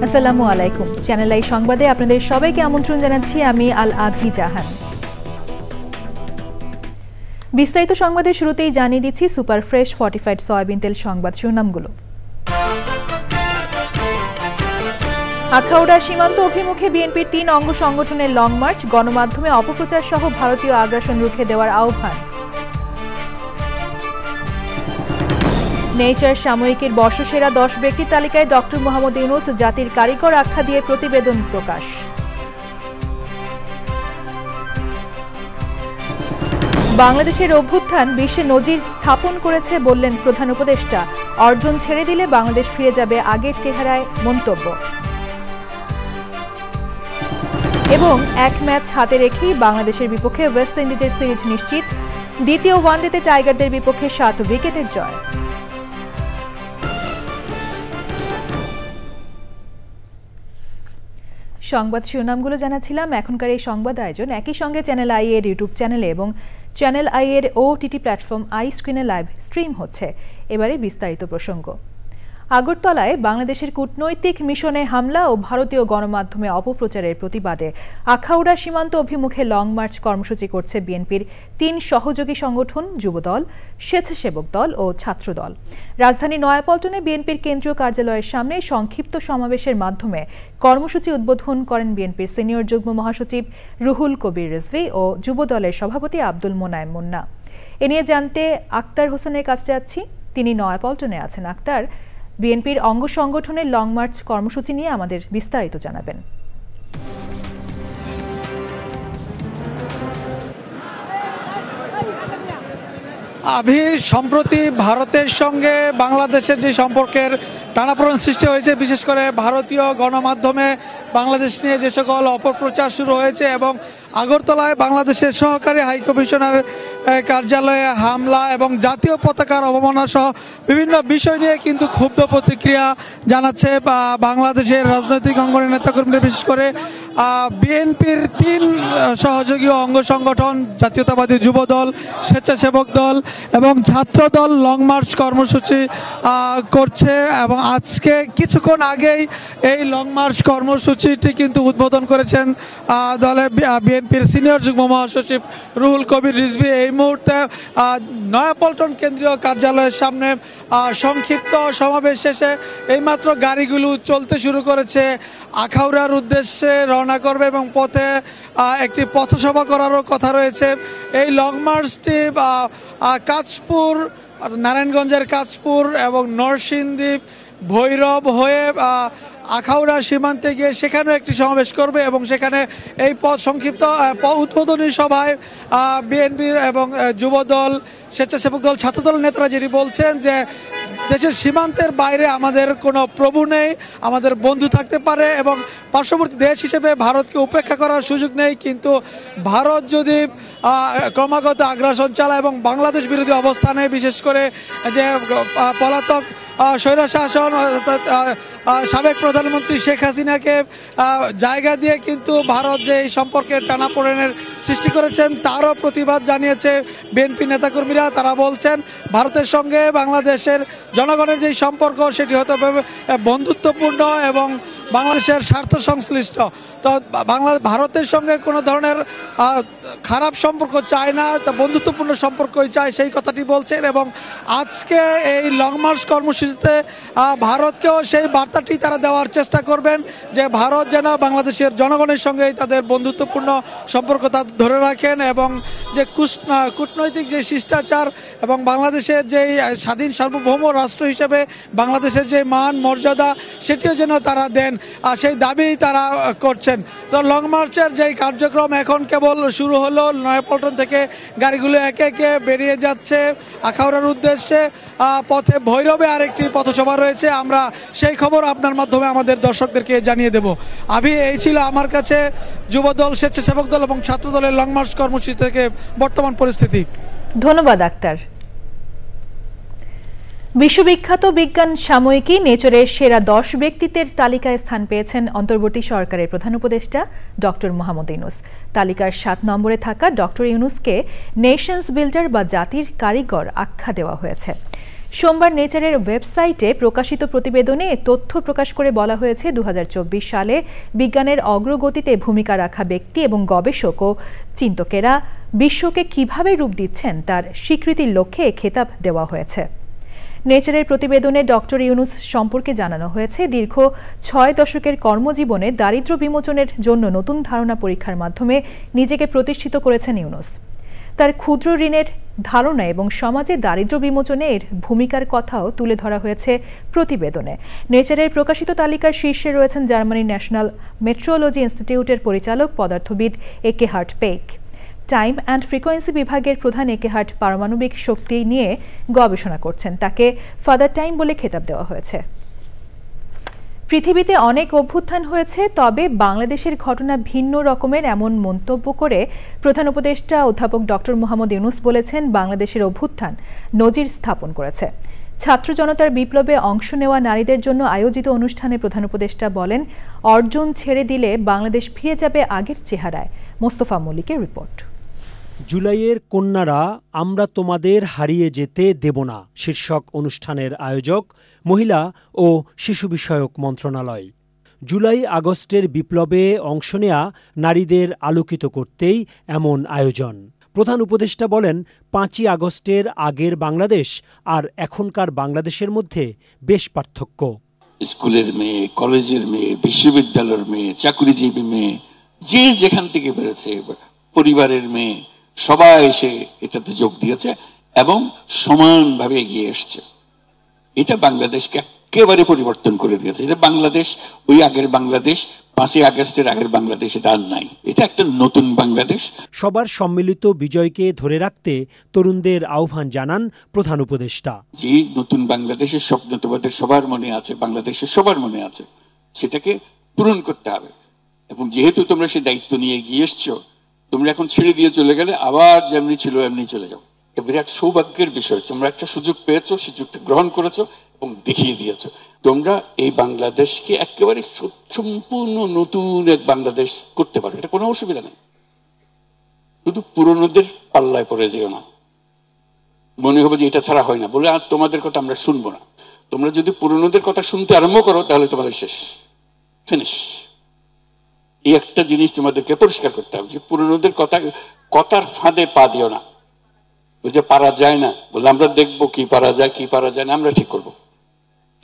আসসালামু আলাইকুম। Channel I সংবাদে আপনাদের সবাইকে আমন্ত্রণ জানাচ্ছি আমি আল আভি জাহান। বিস্তারিত সংবাদের শুরুতেই জানিয়ে দিচ্ছি সুপার ফ্রেশ ফর্টিফাইড সয়াবিন তেল সংবাদ শিরোনামগুলো। আখাউড়া সীমান্ত অভিমুখে বিএনপির ৩ অঙ্গ সংগঠনের লং মার্চ, গণমাধ্যমে অপপ্রচার সহ ভারতীয় আগ্রাসন রুখে দেওয়ার আহ্বান। নেচার সাময়িকীর বর্ষসেরা 10 ব্যক্তির তালিকায় ডক্টর মোহাম্মদ ইউনূস জাতির কারিগর আখ্যা দিয়ে প্রতিবেদন প্রকাশ। বাংলাদেশের অভ্যুত্থান বিশ্বে নজির স্থাপন করেছে বললেন প্রধান উপদেষ্টা। অর্জন ছেড়ে দিলে বাংলাদেশ ফিরে যাবে আগের চেহারায় মন্তব্য। এবং এক ম্যাচ হাতে রেখেই বাংলাদেশের বিপক্ষে ওয়েস্ট ইন্ডিজের সিরিজ নিশ্চিত। দ্বিতীয় ওয়ানডেতে টাইগারদের বিপক্ষে 7 উইকেটের জয়। সংবাদ শিরোনামগুলো জানাচ্ছিলাম। এখনকার এই সংবাদ আয়োজন একই সঙ্গে চ্যানেল আই এর ইউটিউব চ্যানেলে এবং চ্যানেল আই এর ওটিটি প্ল্যাটফর্ম আই স্ক্রিনে লাইভ স্ট্রিম হচ্ছে। এবারে বিস্তারিত প্রসঙ্গ। আগরতলায় বাংলাদেশের কূটনৈতিক মিশনে হামলা ও ভারতীয় গণমাধ্যমে অপপ্রচারের প্রতিবাদে আখাউড়া সীমান্ত অভিমুখে লং মার্চ কর্মসূচি করছে বিএনপির 3 সহযোগী সংগঠন যুবদল, স্বেচ্ছাসেবক দল ও ছাত্রদল। রাজধানী নয়াপল্টনে বিএনপির কেন্দ্রীয় কার্যালয়ের সামনে সংক্ষিপ্ত সমাবেশের মাধ্যমে কর্মসূচি উদ্বোধন করেন বিএনপির সিনিয়র যুগ্ম মহাসচিব রুহুল কবির রিজভী ও যুবদলের সভাপতি আব্দুল মোনায়েম মুন্না। এ নিয়ে জানতে আক্তার হোসেনের কাছে যাচ্ছি, তিনি নয়াপল্টনে আছেন। আক্তার, বিএনপির অঙ্গ সংগঠনের লং মার্চ কর্মসূচি নিয়ে আমাদের বিস্তারিত জানাবেন। সম্প্রতি ভারতের সঙ্গে বাংলাদেশের যে সম্পর্কের টানাপোড়েন সৃষ্টি হয়েছে, বিশেষ করে ভারতীয় গণমাধ্যমে বাংলাদেশ নিয়ে যে সকল অপপ্রচার শুরু হয়েছে এবং আগরতলায় বাংলাদেশের সহকারী হাইকমিশনার কার্যালয়ে হামলা এবং জাতীয় পতাকার অবমাননা সহ বিভিন্ন বিষয় নিয়ে কিন্তু ক্ষুব্ধ প্রতিক্রিয়া জানাচ্ছে বাংলাদেশের রাজনৈতিক অঙ্গনের নেতাকর্মীরা, বিশেষ করে বিএনপির 3 সহযোগী অঙ্গ সংগঠন জাতীয়তাবাদী যুবদল, স্বেচ্ছাসেবক দল এবং ছাত্রদল লং মার্চ কর্মসূচি করছে এবং আজকে কিছুক্ষণ আগেই এই লং মার্চ কর্মসূচিটি কিন্তু উদ্বোধন করেছেন দলে বিএনপির সিনিয়র যুগ্ম মহাসচিব রুহুল কবির রিজভী। এই মুহূর্তে নয়াপল্টন কেন্দ্রীয় কার্যালয়ের সামনে সংক্ষিপ্ত সমাবেশ শেষে এইমাত্র গাড়িগুলো চলতে শুরু করেছে। আখাউড়ার উদ্দেশ্যে রওনা করবে এবং পথে একটি পথসভা করারও কথা রয়েছে। এই লং মার্চটি কাঁচপুর, নারায়ণগঞ্জের কাঁচপুর এবং নরসিংদী, ভৈরব হয়ে আখাউড়া সীমান্তে গিয়ে সেখানেও একটি সমাবেশ করবে এবং সেখানে এই সংক্ষিপ্ত উদ্বোধনী সভায় বিএনপির এবং যুবদল, স্বেচ্ছাসেবক দল, ছাত্রদল নেতারা যেটি বলছেন যে দেশের সীমান্তের বাইরে আমাদের কোনো প্রভু নেই, আমাদের বন্ধু থাকতে পারে এবং পার্শ্ববর্তী দেশ হিসেবে ভারতকে উপেক্ষা করার সুযোগ নেই, কিন্তু ভারত যদি ক্রমাগত আগ্রাসন চালায় এবং বাংলাদেশ বিরোধী অবস্থানে, বিশেষ করে যে পলাতক স্বৈরশাসন সাবেক প্রধানমন্ত্রী শেখ হাসিনাকে জায়গা দিয়ে কিন্তু ভারত যে এই সম্পর্কের টানাপোড়েনের সৃষ্টি করেছেন তারও প্রতিবাদ জানিয়েছে বিএনপি নেতাকর্মীরা। তারা বলছেন ভারতের সঙ্গে বাংলাদেশের জনগণের যে সম্পর্ক সেটি হয়তো বন্ধুত্বপূর্ণ এবং বাংলাদেশের স্বার্থ সংশ্লিষ্ট। তো ভারতের সঙ্গে কোনো ধরনের খারাপ সম্পর্ক চায় না, তা বন্ধুত্বপূর্ণ সম্পর্কই চায়, সেই কথাটি বলছেন। এবং আজকে এই লং মার্চ কর্মসূচিতে ভারতকেও সেই বার্তাটি তারা দেওয়ার চেষ্টা করবেন যে ভারত যেন বাংলাদেশের জনগণের সঙ্গে তাদের বন্ধুত্বপূর্ণ সম্পর্ক তা ধরে রাখেন এবং যে কূটনৈতিক যে শিষ্টাচার এবং বাংলাদেশের যে স্বাধীন সার্বভৌম রাষ্ট্র হিসেবে বাংলাদেশের যে মান মর্যাদা সেটিও যেন তারা দেন। সেই দাবি তারা করছেন। তো লং মার্চের যেই কার্যক্রম এখন কেবল শুরু হলো, নয়াপল্টন থেকে গাড়িগুলো একে একে বেরিয়ে যাচ্ছে আখাউড়ার উদ্দেশ্যে। পথে ভৈরবে আরেকটি পথসভা রয়েছে, আমরা সেই খবর আপনার মাধ্যমে আমাদের দর্শকদেরকে জানিয়ে দেব। এই ছিল আমার কাছে যুবদল, স্বেচ্ছাসেবক দল এবং ছাত্র দলের লং মার্চ কর্মসূচি থেকে বর্তমান পরিস্থিতি। ধন্যবাদ আক্তার। বিশ্ববিখ্যাত বিজ্ঞান সাময়িকী নেচারের সেরা 10 ব্যক্তিত্বের তালিকায় স্থান পেয়েছেন অন্তর্বর্তী সরকারের প্রধান উপদেষ্টা ডক্টর মোহাম্মদ ইউনূস। তালিকার 7 নম্বরে থাকা ডক্টর ইউনূসকে নেশনস বিল্ডার বা জাতির কারিগর আখ্যা দেওয়া হয়েছে। সোমবার নেচারের ওয়েবসাইটে প্রকাশিত প্রতিবেদনে তথ্য প্রকাশ করে বলা হয়েছে 2024 সালে বিজ্ঞানের অগ্রগতিতে ভূমিকা রাখা ব্যক্তি এবং গবেষক ও চিন্তকেরা বিশ্বকে কিভাবে রূপ দিচ্ছেন তার স্বীকৃতির লক্ষ্যে খেতাব দেওয়া হয়েছে। নেচারের প্রতিবেদনে ডক্টর ইউনূস সম্পর্কে জানানো হয়েছে, দীর্ঘ 6 দশকের কর্মজীবনে দারিদ্র্য বিমোচনের জন্য নতুন ধারণা পরীক্ষার মাধ্যমে নিজেকে প্রতিষ্ঠিত করেছেন ইউনূস। তার ক্ষুদ্র ঋণের ধারণা এবং সমাজে দারিদ্র্য বিমোচনে এর ভূমিকার কথাও তুলে ধরা হয়েছে প্রতিবেদনে। নেচারের প্রকাশিত তালিকার শীর্ষে রয়েছেন জার্মানির ন্যাশনাল মেট্রোলজি ইনস্টিটিউটের পরিচালক পদার্থবিদ একেহার্ট পেক। টাইম অ্যান্ড ফ্রিকোয়েন্সি বিভাগের প্রধান একেহার্ট পারমাণবিক শক্তি নিয়ে গবেষণা করছেন, তাকে ফাদার টাইম বলে খেতাব দেওয়া হয়েছে। পৃথিবীতে অনেক অভ্যুত্থান হয়েছে, তবে বাংলাদেশের ঘটনা ভিন্ন রকমের এমন মন্তব্য করে প্রধান উপদেষ্টা অধ্যাপক ডক্টর মোহাম্মদ ইউনূস বলেছেন, বাংলাদেশের অভ্যুত্থান নজির স্থাপন করেছে। ছাত্র জনতার বিপ্লবে অংশ নেওয়া নারীদের জন্য আয়োজিত অনুষ্ঠানে প্রধান উপদেষ্টা বলেন, অর্জন ছেড়ে দিলে বাংলাদেশ ফিরে যাবে আগের চেহারায়। মোস্তফা মল্লিকের রিপোর্ট। জুলাইয়ের কন্যারা, আমরা তোমাদের হারিয়ে যেতে দেব না শীর্ষক অনুষ্ঠানের আয়োজক মহিলা ও শিশু বিষয়ক মন্ত্রণালয়। জুলাই আগস্টের বিপ্লবে অংশ নেয়া নারীদের আলোকিত করতেই এমন আয়োজন। প্রধান উপদেষ্টা বলেন, 5ই আগস্টের আগের বাংলাদেশ আর এখনকার বাংলাদেশের মধ্যে বেশ পার্থক্য। স্কুলের মেয়ে, কলেজের মেয়ে, বিশ্ববিদ্যালয়ের মেয়ে, চাকরিজীবী মেয়ে, যে যেখান থেকে বেরোছে, পরিবারের মেয়ে, সবাই এসে এটাতে যোগ দিয়েছে এবং সমানভাবে এগিয়ে এসছে। এটা বাংলাদেশকে একেবারে পরিবর্তন করে দিয়েছে। এটা বাংলাদেশ, ওই আগের বাংলাদেশ, 5ই আগস্টের আগের বাংলাদেশ এটা আর নাই। এটা একটা নতুন বাংলাদেশ। সবার সম্মিলিত বিজয়কে ধরে রাখতে তরুণদের আহ্বান জানান প্রধান উপদেষ্টা। যে নতুন বাংলাদেশের স্বপ্ন তোমাদের সবার মনে আছে, বাংলাদেশের সবার মনে আছে, সেটাকে পূরণ করতে হবে। এবং যেহেতু তোমরা সে দায়িত্ব নিয়ে এগিয়ে এসছো, তোমরা এখন ছেড়ে দিয়ে চলে গেলে আবার যেমনি ছিল এমনি চলে যাও। এটা বিরাট সৌভাগ্যের বিষয়। তোমরা একটা সুযোগ পেয়েছো, সুযোগটা গ্রহণ করেছো এবং দেখিয়ে দিয়েছো। তোমরা এই বাংলাদেশকে একেবারে সম্পূর্ণ নতুন এক বাংলাদেশ করতে পারো, এটা কোনো অসুবিধা নেই। শুধু পুরনোদের পাল্লায় পড়ে যেও না, মনে হবে যে এটা ছাড়া হয় না বলে আর তোমাদের কথা আমরা শুনবো না। তোমরা যদি পুরনোদের কথা শুনতে আরম্ভ করো তাহলে তোমাদের শেষ, ফিনিশ। এই একটা জিনিস তোমাদেরকে পরিষ্কার করতে হবে যে পুরনোদের কথার ফাঁদে পা দিও না। ওই যে পারা যায় না বলে আমরা দেখবো কি পারা যায় কি পারা যায় না, আমরা ঠিক করবো।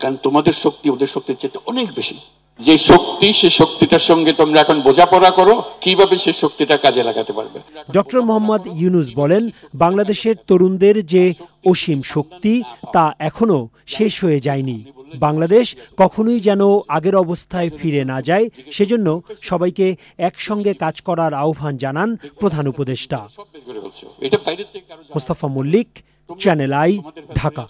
কারণ তোমাদের শক্তি ওদের শক্তির চেয়ে অনেক বেশি। যে শক্তি, সে শক্তিটার সঙ্গে তোমরা এখন বোঝাপড়া করো কিভাবে সে শক্তিটা কাজে লাগাতে পারবে। ডক্টর মোহাম্মদ ইউনূস বলেন, বাংলাদেশের তরুণদের যে অসীম শক্তি তা এখনো শেষ হয়ে যায়নি। বাংলাদেশ কখনোই যেন আগের অবস্থায় ফিরে না যায়, সেজন্য সবাইকে একসঙ্গে কাজ করার আহ্বান জানান প্রধান উপদেষ্টা। Mostafa Mallik, channel I, Dhaka.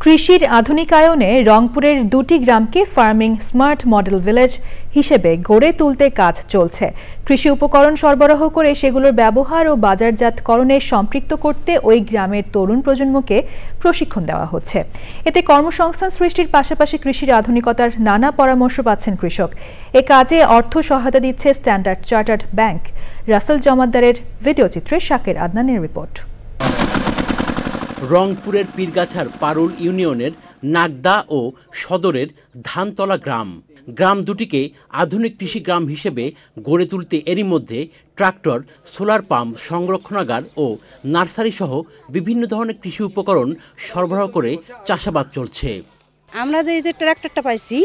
কৃষির আধুনিকায়নে রংপুরের 2টি গ্রামকে ফার্মিং স্মার্ট মডেল ভিলেজ হিসেবে গড়ে তুলতে কাজ চলছে। কৃষি উপকরণ সরবরাহ করে সেগুলোর ব্যবহার ও বাজারজাতকরণে সম্পৃক্ত করতে ওই গ্রামের তরুণ প্রজন্মকে প্রশিক্ষণ দেওয়া হচ্ছে। এতে কর্মসংস্থান সৃষ্টির পাশাপাশি কৃষির আধুনিকতার নানা পরামর্শ পাচ্ছেন কৃষক। এ কাজে অর্থ সহায়তা দিচ্ছে স্ট্যান্ডার্ড চার্টার্ড ব্যাংক। রাসেল জমাদ্দারের ভিডিওচিত্রে শাকের আদনানের রিপোর্ট। রংপুরের পীরগাছার পারুল ইউনিয়নের নাগদা ও সদরের ধানতলা গ্রাম দুটিকে আধুনিক কৃষি গ্রাম হিসেবে গড়ে তুলতে এরই মধ্যে ট্রাক্টর, সোলার পাম্প, সংরক্ষণাগার ও নার্সারি সহ বিভিন্ন ধরনের কৃষি উপকরণ সরবরাহ করে চাষাবাদ চলছে। আমরা যে ট্রাক্টরটা পাইছি,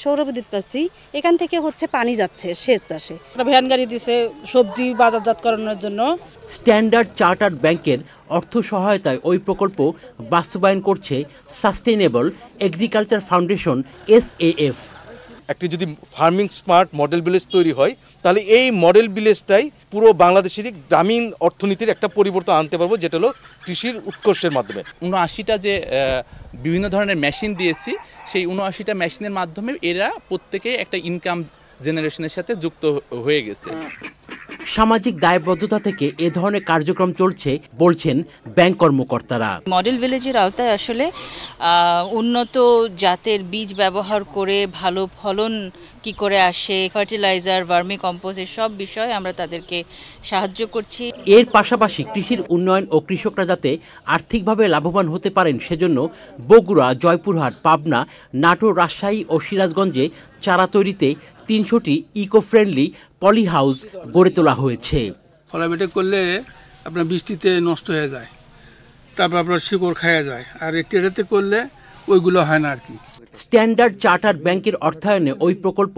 সৌরবিদ্যুৎ পাচ্ছি, এখান থেকে পানি যাচ্ছে সেচ চাষে। ভ্যান গাড়ি দিছে সবজি বাজারজাতকরণের জন্য। স্ট্যান্ডার্ড চার্টার্ড ব্যাংকের অর্থ সহায়তায় ওই প্রকল্প বাস্তবায়ন করছে সাস্টেইনেবল এগ্রিকালচার ফাউন্ডেশন SAF। একটি যদি ফার্মিং স্মার্ট মডেল ভিলেজ তৈরি হয় তাহলে এই মডেল ভিলেজটাই পুরো বাংলাদেশেরই গ্রামীণ অর্থনীতির একটা পরিবর্তন আনতে পারবো, যেটা হলো কৃষির উৎকর্ষের মাধ্যমে। ৭৯টা যে বিভিন্ন ধরনের মেশিন দিয়েছি, সেই ৭৯টা মেশিনের মাধ্যমে এরা প্রত্যেকে একটা ইনকাম জেনারেশনের সাথে যুক্ত হয়ে গেছে। সামাজিক দায়বদ্ধতা থেকে এ ধরনের কার্যক্রম চলছে বলছেন ব্যাংক কর্মকর্তারা। মডেল ভিলেজের আওতায় আসলে উন্নত জাতের বীজ ব্যবহার করে ভালো ফলন কি করে আসে, ফার্টিলাইজার, ভার্মি কম্পোস্ট, সব বিষয়ে আমরা তাদেরকে সাহায্য করছি। এর পাশাপাশি কৃষির উন্নয়ন ও কৃষকরা যাতে আর্থিকভাবে লাভবান হতে পারেন সেজন্য বগুড়া, জয়পুরহাট, পাবনা, নাটোর, রাজশাহী ও সিরাজগঞ্জে চারা তৈরিতে ৩০০টি ইকো ফ্রেন্ডলি পলি হাউস গড়ে তোলা হয়েছে। ফলাবেটে করলে আপনার বৃষ্টিতে নষ্ট হয়ে যায়, তারপর আপনার শিকড় খাওয়া যায়, আর টেরেতে করলে ওইগুলো হয় না আর কি। স্ট্যান্ডার্ড চার্টার্ড ব্যাংকের অর্থায়নে ওই প্রকল্প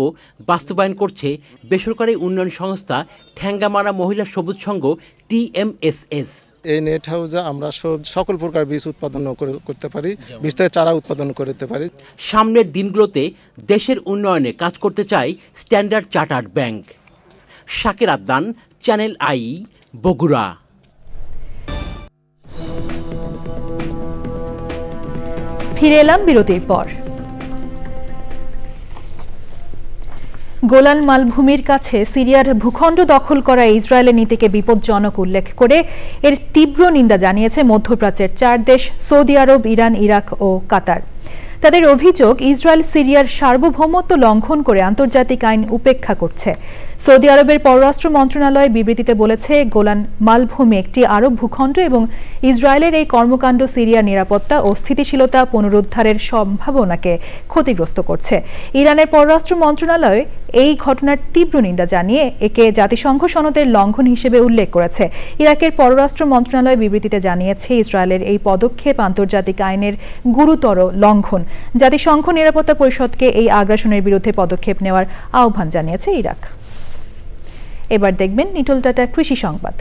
বাস্তবায়ন করছে বেসরকারি উন্নয়ন সংস্থা ঠ্যাঙ্গামারা মহিলা সবুজ সংঘ TMSS। এই নেট হাউসে আমরা সকল প্রকার বীজ উৎপাদন করতে পারি, বীজ থেকে চারা উৎপাদন করতে পারি। সামনের দিনগুলোতে দেশের উন্নয়নে কাজ করতে চায় standard chartered bank. Shakir Adnan, channel I, Bogura. ফিরে এলাম বিরতির পর। গোলান মালভূমির কাছে সিরিয়ার ভূখণ্ড দখল করা ইসরায়েলের নীতিকে বিপজ্জনক উল্লেখ করে এর তীব্র নিন্দা জানিয়েছে মধ্যপ্রাচ্যের 4 দেশ সৌদি আরব, ইরান, ইরাক ও কাতার। তাদের অভিযোগ, ইসরায়েল সিরিয়ার সার্বভৌমত্ব লঙ্ঘন করে আন্তর্জাতিক আইন উপেক্ষা করছে। সৌদি আরবের পররাষ্ট্র মন্ত্রণালয় বিবৃতিতে বলেছে, গোলান মালভূমি একটি আরব ভূখণ্ড এবং ইসরায়েলের এই কর্মকাণ্ড সিরিয়ার নিরাপত্তা ও স্থিতিশীলতা পুনরুদ্ধারের সম্ভাবনাকে ক্ষতিগ্রস্ত করছে। ইরানের পররাষ্ট্র মন্ত্রণালয় এই ঘটনার তীব্র নিন্দা জানিয়ে একে জাতিসংঘ সনদের লঙ্ঘন হিসেবে উল্লেখ করেছে। ইরাকের পররাষ্ট্র মন্ত্রণালয় বিবৃতিতে জানিয়েছে, ইসরায়েলের এই পদক্ষেপ আন্তর্জাতিক আইনের গুরুতর লঙ্ঘন। জাতিসংঘ নিরাপত্তা পরিষদকে এই আগ্রাসনের বিরুদ্ধে পদক্ষেপ নেওয়ার আহ্বান জানিয়েছে ইরাক। এবার দেখবেন নিটল টাটা কৃষি সংবাদ।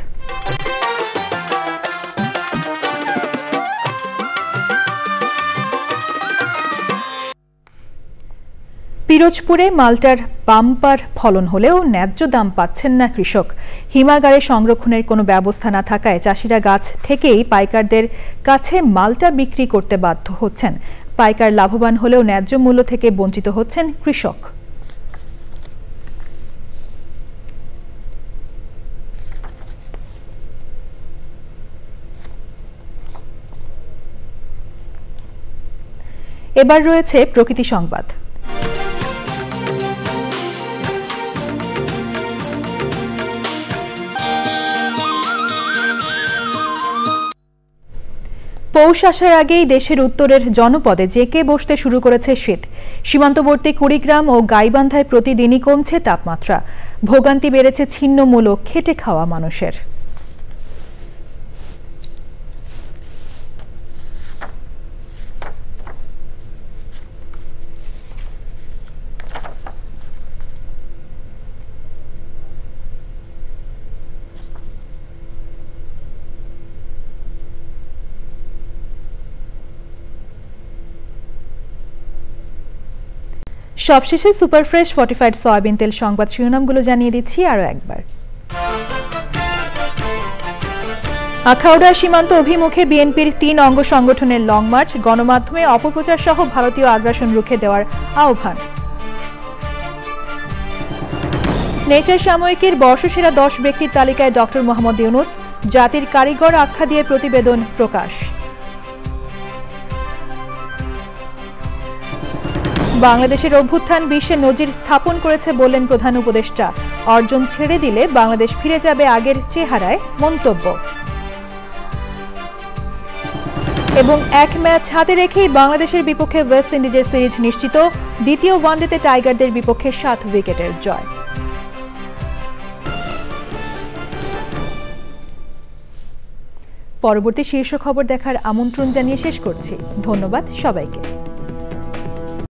পিরোজপুরে মালটার বাম্পার ফলন হলেও ন্যায্য দাম পাচ্ছেন না কৃষক। হিমাগারে সংরক্ষণের কোনো ব্যবস্থা না থাকায় চাষিরা গাছ থেকেই পাইকারদের কাছে মালটা বিক্রি করতে বাধ্য হচ্ছেন। পাইকার লাভবান হলেও ন্যায্য মূল্য থেকে বঞ্চিত হচ্ছেন কৃষক। এবার রয়েছে প্রকৃতি সংবাদ। পৌষ আসার আগেই দেশের উত্তরের জনপদে জেঁকে বসতে শুরু করেছে শীত। সীমান্তবর্তী কুড়িগ্রাম ও গাইবান্ধায় প্রতিদিনই কমছে তাপমাত্রা। ভোগান্তি বেড়েছে ছিন্নমূল ও খেটে খাওয়া মানুষের। সবশেষে সুপারফ্রেশ ফর্টিফাইড সয়াবিন তেল সংবাদ শিরোনামগুলো জানিয়ে দিচ্ছি আরো একবার। আখাউড়া সীমান্ত অভিমুখে বিএনপির 3 অঙ্গ সংগঠনের লং মার্চ, গণমাধ্যমে অপপ্রচার সহ ভারতীয় আগ্রাসন রুখে দেওয়ার আহ্বান। নেচার সাময়িকীর বর্ষসেরা 10 ব্যক্তির তালিকায় ডক্টর মোহাম্মদ ইউনুস, জাতির কারিগর আখ্যা দিয়ে প্রতিবেদন প্রকাশ। বাংলাদেশের অভ্যুত্থান বিশ্বে নজির স্থাপন করেছে বললেন প্রধান উপদেষ্টা। অর্জন ছেড়ে দিলে বাংলাদেশ ফিরে যাবে আগের চেহারায় মন্তব্য। এবং 1 ম্যাচ হাতে রেখেই বাংলাদেশের বিপক্ষে ওয়েস্ট ইন্ডিজের সিরিজ নিশ্চিত। দ্বিতীয় ওয়ানডেতে টাইগারদের বিপক্ষে 7 উইকেটের জয়। পরবর্তী শীর্ষ খবর দেখার আমন্ত্রণ জানিয়ে শেষ করছি। ধন্যবাদ সবাইকে।